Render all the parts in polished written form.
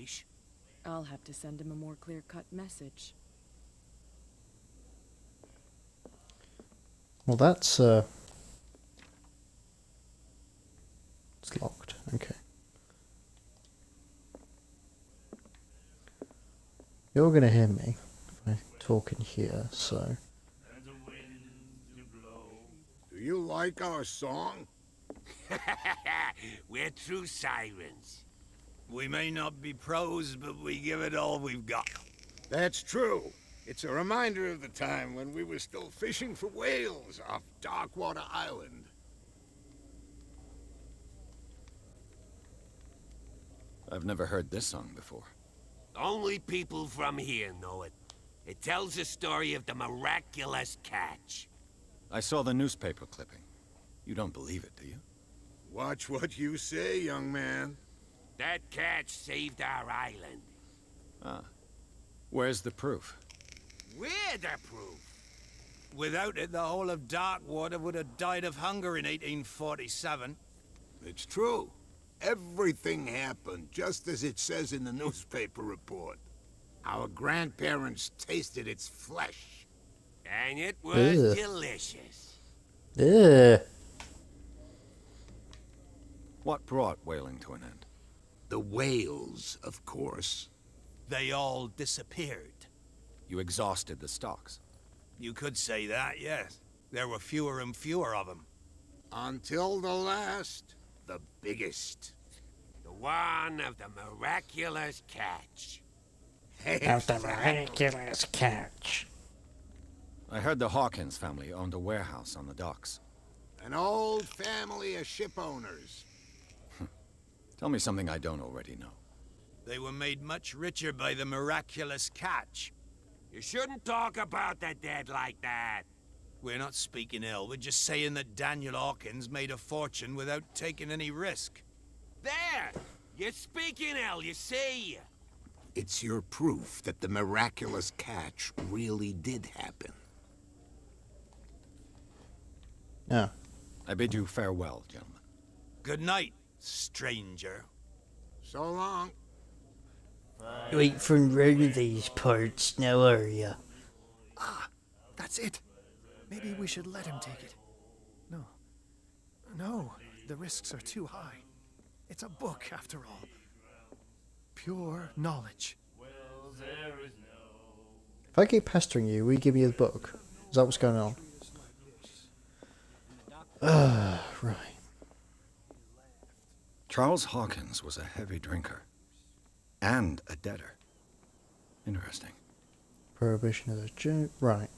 English? I'll have to send him a more clear-cut message. Well, that's it's locked. Okay. You're gonna hear me if I talk in here, so. Do you like our song? We're true sirens. We may not be pros, but we give it all we've got. That's true. It's a reminder of the time when we were still fishing for whales off Darkwater Island. I've never heard this song before. Only people from here know it. It tells the story of the miraculous catch. I saw the newspaper clipping. You don't believe it, do you? Watch what you say, young man. That catch saved our island. Ah. Where's the proof? We're the proof. Without it, the whole of Darkwater would have died of hunger in 1847. It's true. Everything happened just as it says in the newspaper report. Our grandparents tasted its flesh. And it was Ugh. delicious. Ugh. What brought whaling to an end? The whales, of course. They all disappeared. You exhausted the stocks. You could say that, yes. There were fewer and fewer of them. Until the last, the biggest. The one of the miraculous catch. Of the miraculous catch. I heard the Hawkins family owned a warehouse on the docks. An old family of ship owners. Tell me something I don't already know. They were made much richer by the miraculous catch. You shouldn't talk about the dead like that. We're not speaking ill, we're just saying that Daniel Hawkins made a fortune without taking any risk. There! You're speaking ill, you see. It's your proof that the miraculous catch really did happen. Yeah. I bid you farewell, gentlemen. Good night, stranger. So long. You ain't from around these parts, now are ya? Ah, that's it. Maybe we should let him take it. No. No, the risks are too high. It's a book, after all. Pure knowledge. If I keep pestering you, will you give me the book? Is that what's going on? Right. Charles Hawkins was a heavy drinker. And a debtor. Interesting. Prohibition is a joke. Right.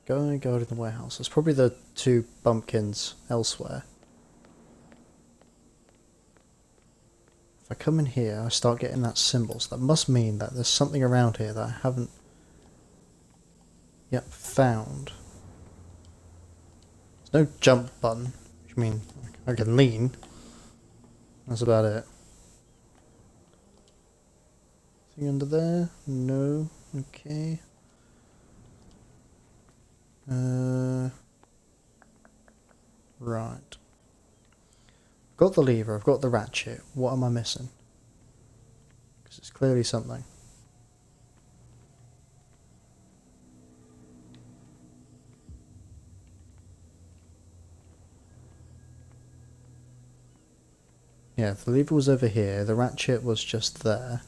Go to the warehouse. There's probably the two bumpkins elsewhere. If I come in here, I start getting that symbol. So that must mean that there's something around here that I haven't yet found. There's no jump button, which means I can lean. That's about it. Anything under there? No. Okay. Right. Got the lever, I've got the ratchet. What am I missing? Because it's clearly something. Yeah, the lever was over here, the ratchet was just there.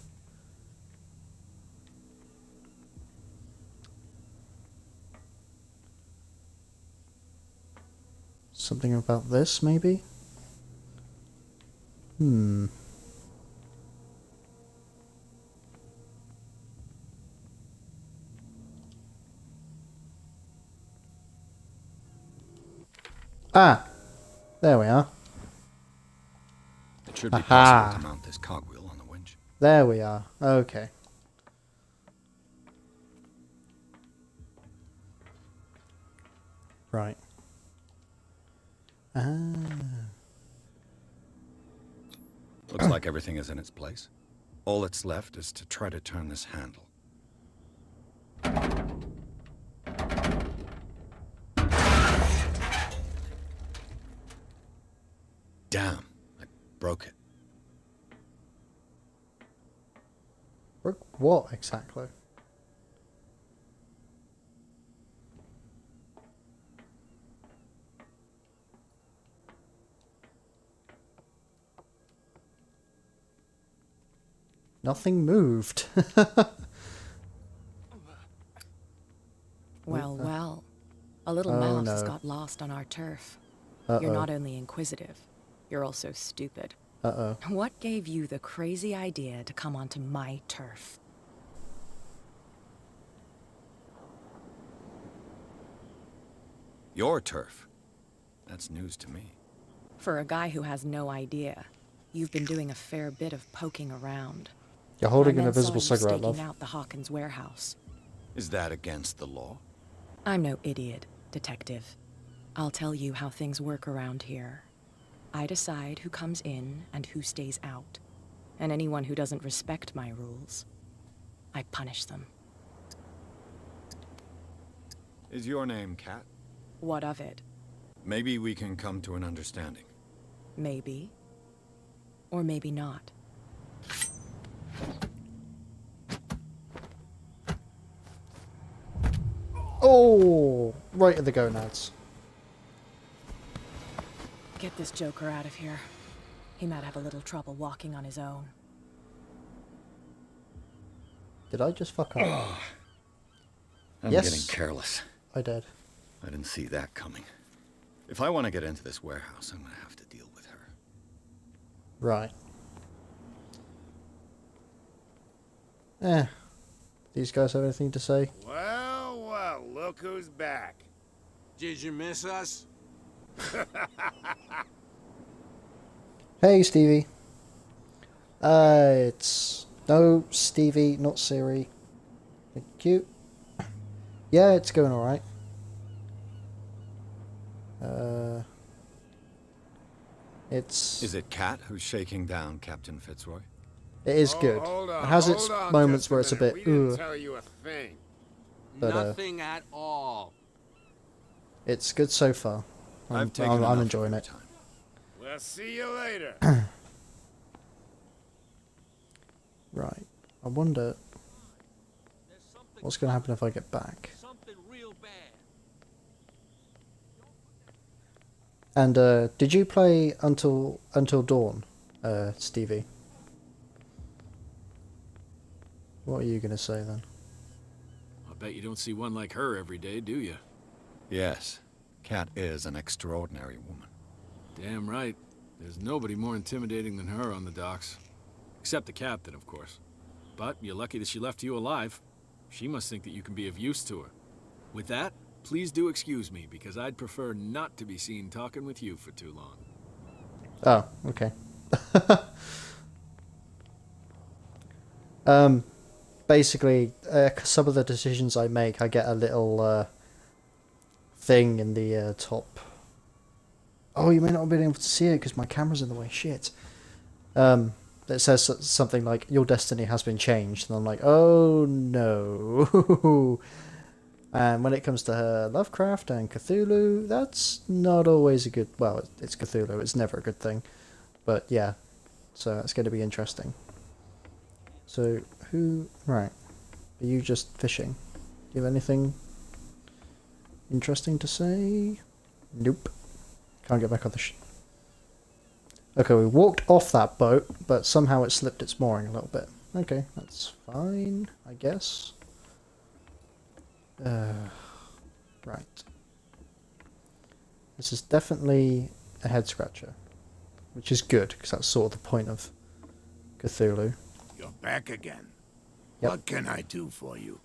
Something about this, maybe? Ah! There we are. It should be Aha. possible to mount this cogwheel on the winch. There we are. Okay. Right. Ah. Looks like everything is in its place. All that's left is to try to turn this handle. Damn, I broke it. Broke what exactly? Nothing moved. Well, well. A little Oh, mouse has no. got lost on our turf. Uh-oh. You're not only inquisitive, you're also stupid. Uh-oh. What gave you the crazy idea to come onto my turf? Your turf. That's news to me. For a guy who has no idea, you've been doing a fair bit of poking around. You're holding My an men saw invisible you cigarette, staking love. out the Hawkins warehouse. Is that against the law? I'm no idiot, detective. I'll tell you how things work around here. I decide who comes in and who stays out. And anyone who doesn't respect my rules, I punish them. Is your name Cat? What of it? Maybe we can come to an understanding. Maybe. Or maybe not. Oh! Right at the gonads. Get this joker out of here. He might have a little trouble walking on his own. Did I just fuck up? I'm Yes. getting careless. I did. I didn't see that coming. If I want to get into this warehouse, I'm going to have to deal with her. Right. Eh. These guys have anything to say? Well, well, look who's back. Did you miss us? Hey, Stevie. It's... No, Stevie, not Siri. Thank you. Yeah, it's going alright. It's... Is it Cat who's shaking down Captain Fitzroy? It is good. Hold on, It has hold its on moments just where it's a minute. bit... We didn't Ugh. tell you a thing. But, Nothing at all. It's good so far. I'm enough enjoying of your it. time. We'll see you later. Right. I wonder what's going to happen if I get back. Something real bad. And did you play Until Dawn, Stevie? What are you going to say then? I bet you don't see one like her every day, do you? Yes. Cat is an extraordinary woman. Damn right. There's nobody more intimidating than her on the docks. Except the captain, of course. But you're lucky that she left you alive. She must think that you can be of use to her. With that, please do excuse me, because I'd prefer not to be seen talking with you for too long. Oh, okay. Basically, some of the decisions I make, I get a little thing in the top. Oh, you may not have been able to see it because my camera's in the way. Shit. It says something like, your destiny has been changed. And I'm like, oh no. And when it comes to Lovecraft and Cthulhu, that's not always a good... Well, it's Cthulhu. It's never a good thing. But yeah. So that's going to be interesting. So, who... Right. Are you just fishing? Do you have anything interesting to say? Nope. Can't get back on the Okay, we walked off that boat, but somehow it slipped its mooring a little bit. Okay, that's fine, I guess. Right. This is definitely a head scratcher, which is good, because that's sort of the point of Cthulhu. You're back again. Yep. What can I do for you?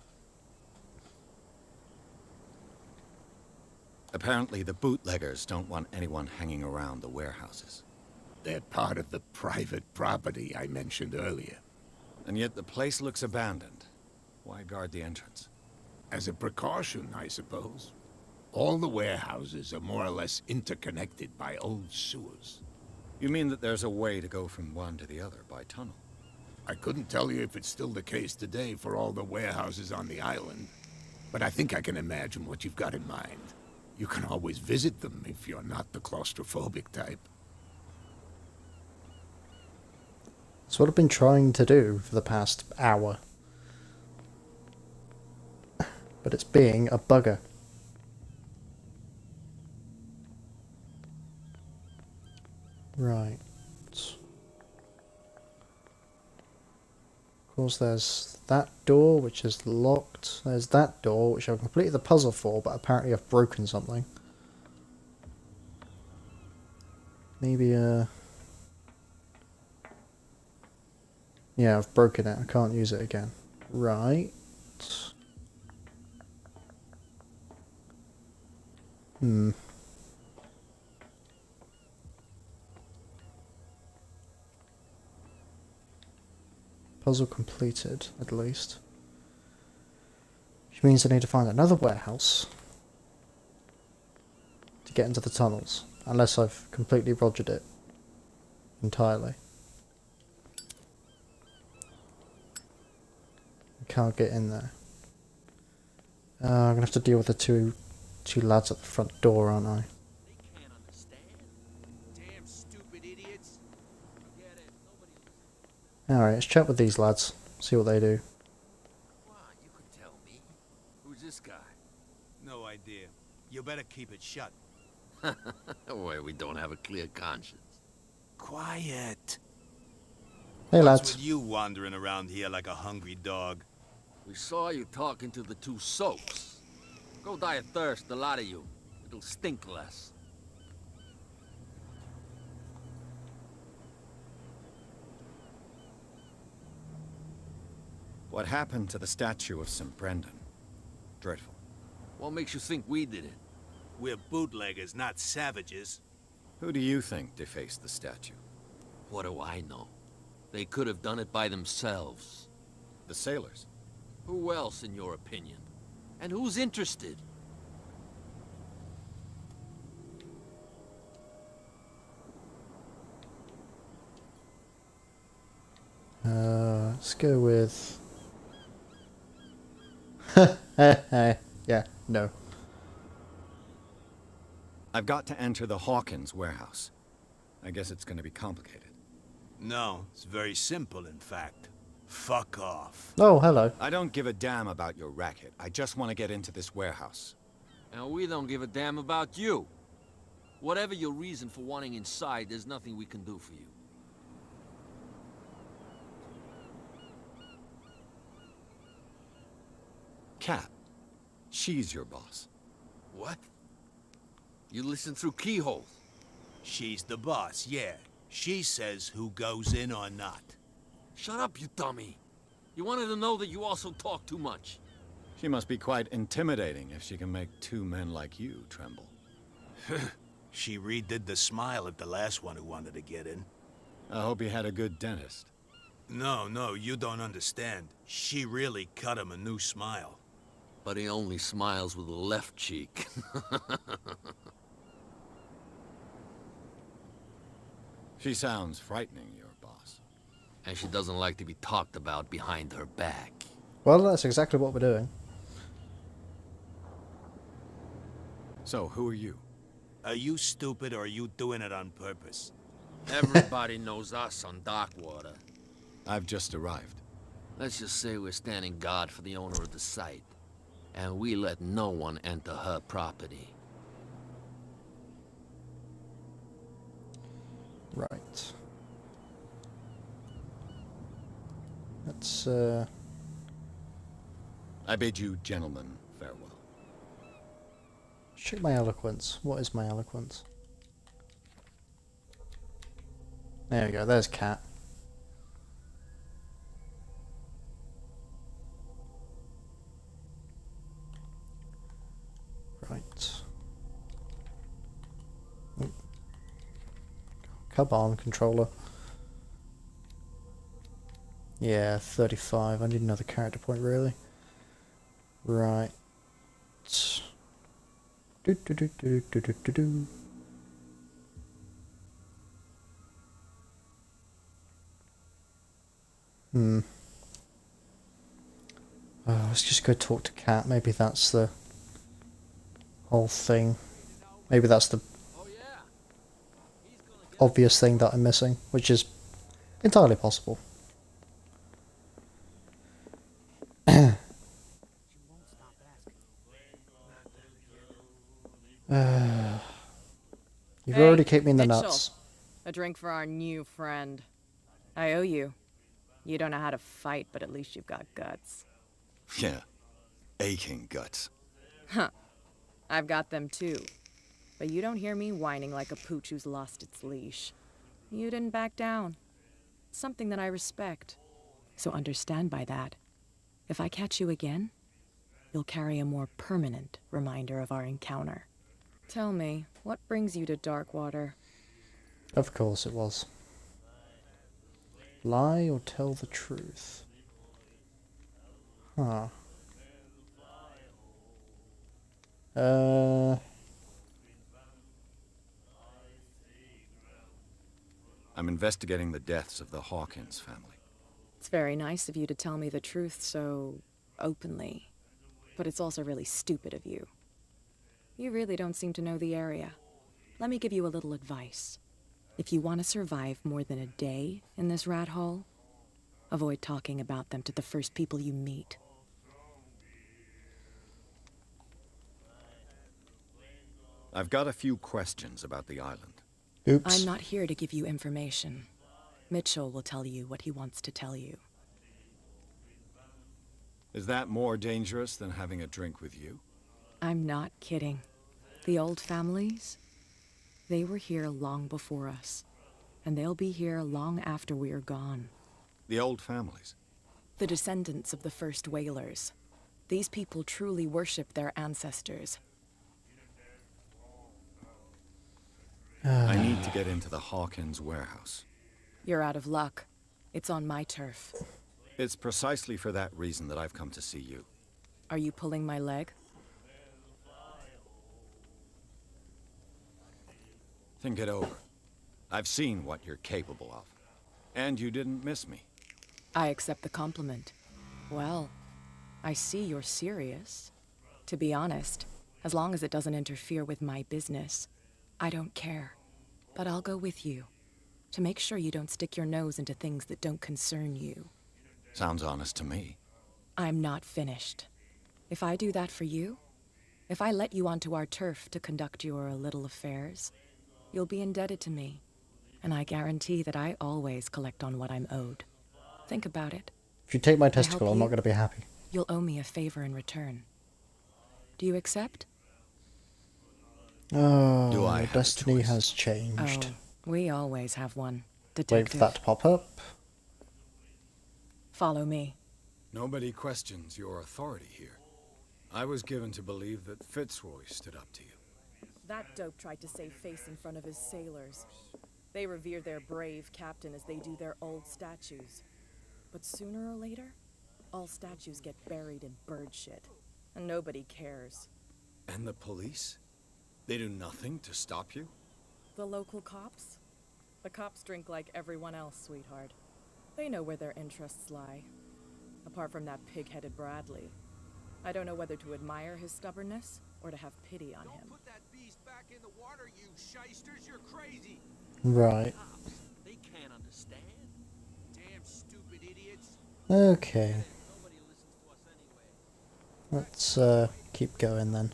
Apparently the bootleggers don't want anyone hanging around the warehouses. They're part of the private property I mentioned earlier. And yet the place looks abandoned. Why guard the entrance? As a precaution, I suppose. All the warehouses are more or less interconnected by old sewers. You mean that there's a way to go from one to the other by tunnel? I couldn't tell you if it's still the case today for all the warehouses on the island, but I think I can imagine what you've got in mind. You can always visit them if you're not the claustrophobic type. That's what I've been trying to do for the past hour. But it's being a bugger. Right. Of course, there's that door, which is locked. There's that door, which I've completed the puzzle for, but apparently I've broken something. Maybe, yeah, I've broken it. I can't use it again. Right. Puzzle completed, at least. Which means I need to find another warehouse to get into the tunnels. Unless I've completely rogered it entirely. I can't get in there. I'm gonna have to deal with the two lads at the front door, aren't I? They can't understand. Damn stupid idiots. Forget it. Nobody. Alright, let's chat with these lads. See what they do. Come on, you could tell me. Who's this guy? No idea. You better keep it shut. Where we don't have a clear conscience. Quiet. Hey What's lads. with you wandering around here like a hungry dog? We saw you talking to the two soaks. Go die of thirst, the lot of you. It'll stink less. What happened to the statue of St. Brendan? Dreadful. What makes you think we did it? We're bootleggers, not savages. Who do you think defaced the statue? What do I know? They could have done it by themselves. The sailors? Who else, in your opinion? And who's interested? Let's go with... yeah, no. I've got to enter the Hawkins warehouse. I guess it's going to be complicated. No, it's very simple, in fact. Fuck off. Oh, hello. I don't give a damn about your racket. I just want to get into this warehouse. And we don't give a damn about you. Whatever your reason for wanting inside, there's nothing we can do for you. Cat. She's your boss. What? You listen through keyholes. She's the boss, yeah. She says who goes in or not. Shut up, you dummy. You wanted to know that you also talk too much. She must be quite intimidating if she can make two men like you tremble. She redid the smile at the last one who wanted to get in. I hope you had a good dentist. No, you don't understand. She really cut him a new smile. But he only smiles with the left cheek. She sounds frightening, your boss. And she doesn't like to be talked about behind her back. Well, that's exactly what we're doing. So, who are you? Are you stupid or are you doing it on purpose? Everybody knows us on Darkwater. I've just arrived. Let's just say we're standing guard for the owner of the site. And we let no one enter her property. Right. Let's, I bid you gentlemen farewell. check my eloquence. What is my eloquence? There we go, there's Cat. Right. Oh. Come on, controller. Yeah, 35. I need another character point, really. Right. Do do do do do do do do. Let's just go talk to Cat. Maybe that's the whole thing. Maybe that's the obvious thing that I'm missing, which is entirely possible. already kicked me in the Mitchell, nuts. a drink for our new friend. I owe you. You don't know how to fight, but at least you've got guts. Yeah. Aching guts. Huh. I've got them too. But you don't hear me whining like a pooch who's lost its leash. You didn't back down. Something that I respect. So understand by that, if I catch you again, you'll carry a more permanent reminder of our encounter. Tell me, what brings you to Darkwater? Of course it was. Lie or tell the truth? Huh. I'm investigating the deaths of the Hawkins family. It's very nice of you to tell me the truth so openly. But it's also really stupid of you. You really don't seem to know the area. Let me give you a little advice. If you want to survive more than a day in this rat hole, avoid talking about them to the first people you meet. I've got a few questions about the island. Oops. I'm not here to give you information. Mitchell will tell you what he wants to tell you. Is that more dangerous than having a drink with you? I'm not kidding. The old families, they were here long before us. And they'll be here long after we're gone. The old families? The descendants of the first whalers. These people truly worship their ancestors. I need to get into the Hawkins warehouse. You're out of luck. It's on my turf. It's precisely for that reason that I've come to see you. Are you pulling my leg? Think it over. I've seen what you're capable of. And you didn't miss me. I accept the compliment. Well, I see you're serious. To be honest, as long as it doesn't interfere with my business, I don't care. But I'll go with you, to make sure you don't stick your nose into things that don't concern you. Sounds honest to me. I'm not finished. If I do that for you, if I let you onto our turf to conduct your little affairs, you'll be indebted to me. And I guarantee that I always collect on what I'm owed. Think about it. If you take my I help testicle, I'm not you, going to be happy. You'll owe me a favor in return. Do you accept? Oh, Do I my have a destiny choice? has changed. Oh, we always have one. Wait Detective, for that to pop up. follow me. Nobody questions your authority here. I was given to believe that Fitzroy stood up to you. That dope tried to save face in front of his sailors. They revere their brave captain as they do their old statues. But sooner or later, all statues get buried in bird shit, and nobody cares. And the police? They do nothing to stop you? The local cops? The cops drink like everyone else, sweetheart. They know where their interests lie. Apart from that pig-headed Bradley. I don't know whether to admire his stubbornness or to have pity on him. Put that beast back in the water, you shysters. You're crazy. Right. They can't understand. Damn stupid idiots. Okay. Nobody listens to us anyway. Let's keep going then.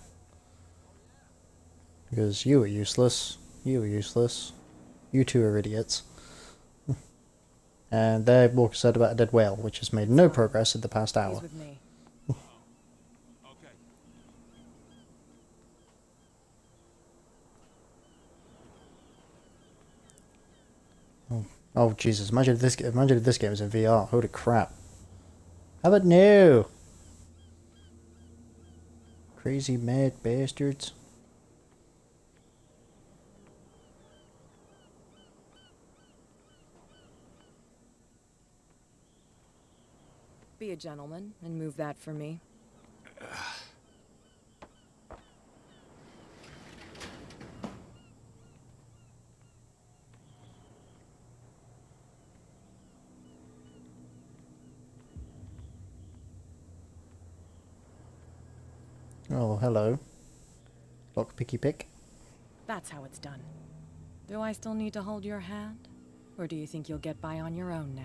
Because you were useless. You were useless. You two are idiots. And they're more concerned about a dead whale, which has made no progress in the past He's hour. with me. Okay. Oh Jesus! Imagine if this game was in VR. Holy crap! How about no? Crazy mad bastards. Be a gentleman and move that for me. Oh, hello. Lock picky pick. That's how it's done. Do I still need to hold your hand? Or do you think you'll get by on your own now?